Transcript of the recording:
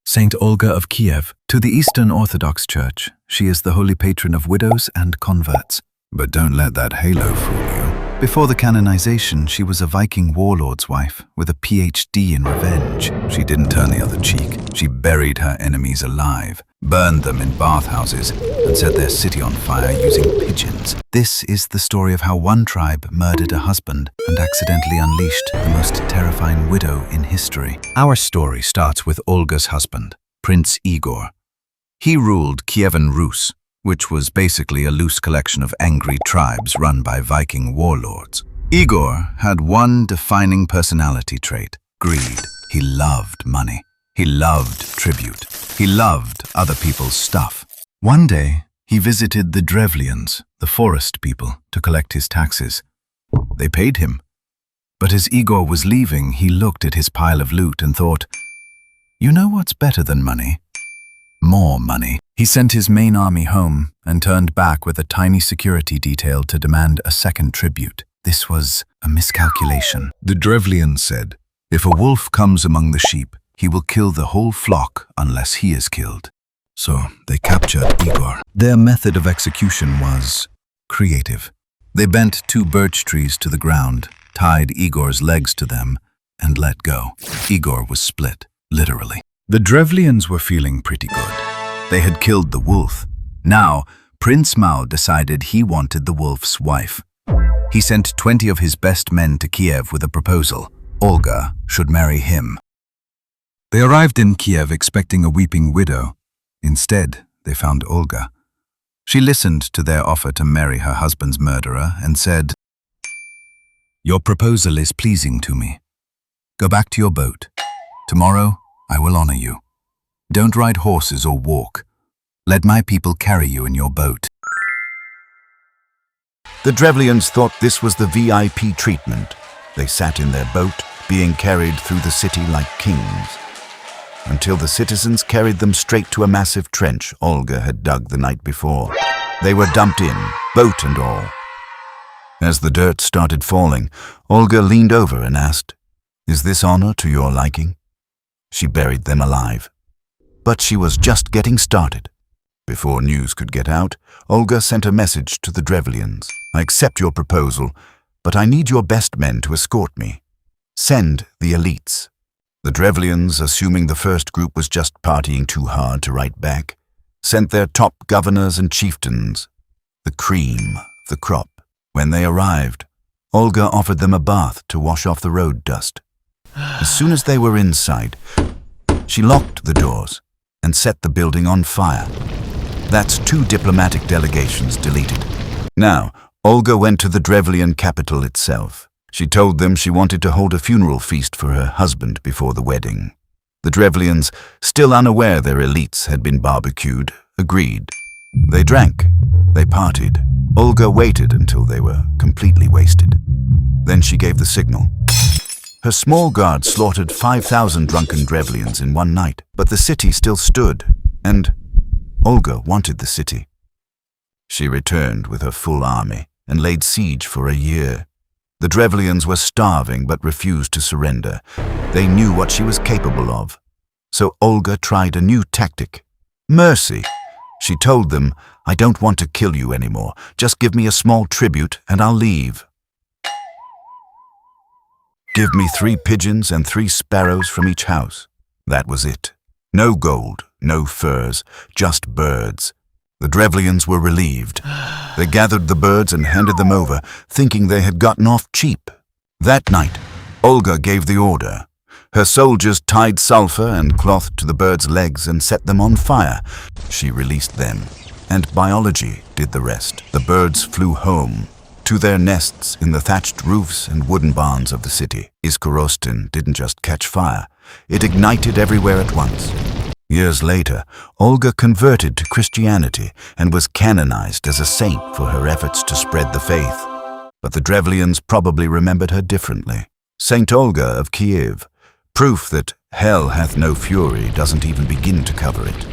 Saint Olga of Kiev, to the Eastern Orthodox Church. She is the holy patron of widows and converts. But don't let that halo fool you. Before the canonization, she was a Viking warlord's wife with a Ph.D. in revenge. She didn't turn the other cheek. She buried her enemies alive, burned them in bathhouses, and set their city on fire using pigeons. This is the story of how one tribe murdered a husband and accidentally unleashed the most terrifying widow in history. Our story starts with Olga's husband, Prince Igor. He ruled Kievan Rus, which was basically a loose collection of angry tribes run by Viking warlords. Igor had one defining personality trait: greed. He loved money. He loved tribute. He loved other people's stuff. One day, he visited the Drevlians, the forest people, to collect his taxes. They paid him. But as Igor was leaving, he looked at his pile of loot and thought, "You know what's better than money? More money." He sent his main army home and turned back with a tiny security detail to demand a second tribute. This was a miscalculation. The Drevlians said, "If a wolf comes among the sheep, he will kill the whole flock unless he is killed." So they captured Igor. Their method of execution was creative. They bent 2 birch trees to the ground, tied Igor's legs to them, and let go. Igor was split, literally. The Drevlians were feeling pretty good. They had killed the wolf. Now, Prince Mao decided he wanted the wolf's wife. He sent 20 of his best men to Kiev with a proposal. Olga should marry him. They arrived in Kiev expecting a weeping widow. Instead, they found Olga. She listened to their offer to marry her husband's murderer and said, "Your proposal is pleasing to me. Go back to your boat. Tomorrow, I will honor you. Don't ride horses or walk. Let my people carry you in your boat." The Drevlians thought this was the VIP treatment. They sat in their boat, being carried through the city like kings, until the citizens carried them straight to a massive trench Olga had dug the night before. They were dumped in, boat and all. As the dirt started falling, Olga leaned over and asked, "Is this honor to your liking?" She buried them alive. But she was just getting started. Before news could get out, Olga sent a message to the Drevlians. "I accept your proposal, but I need your best men to escort me. Send the elites." The Drevlians, assuming the first group was just partying too hard to write back, sent their top governors and chieftains, the cream of the crop. When they arrived, Olga offered them a bath to wash off the road dust. As soon as they were inside, she locked the doors and set the building on fire. That's 2 diplomatic delegations deleted. Now, Olga went to the Drevlian capital itself. She told them she wanted to hold a funeral feast for her husband before the wedding. The Drevlians, still unaware their elites had been barbecued, agreed. They drank. They partied. Olga waited until they were completely wasted. Then she gave the signal. Her small guard slaughtered 5,000 drunken Drevlians in one night, but the city still stood, and Olga wanted the city. She returned with her full army and laid siege for a year. The Drevlians were starving but refused to surrender. They knew what she was capable of. So Olga tried a new tactic. Mercy. She told them, "I don't want to kill you anymore. Just give me a small tribute and I'll leave. Give me 3 pigeons and 3 sparrows from each house." That was it. No gold, no furs, just birds. The Drevlians were relieved. They gathered the birds and handed them over, thinking they had gotten off cheap. That night, Olga gave the order. Her soldiers tied sulfur and cloth to the birds' legs and set them on fire. She released them, and biology did the rest. The birds flew home, to their nests in the thatched roofs and wooden barns of the city. Izkorostin didn't just catch fire, it ignited everywhere at once. Years later, Olga converted to Christianity and was canonized as a saint for her efforts to spread the faith. But the Drevlians probably remembered her differently. Saint Olga of Kiev, proof that hell hath no fury doesn't even begin to cover it.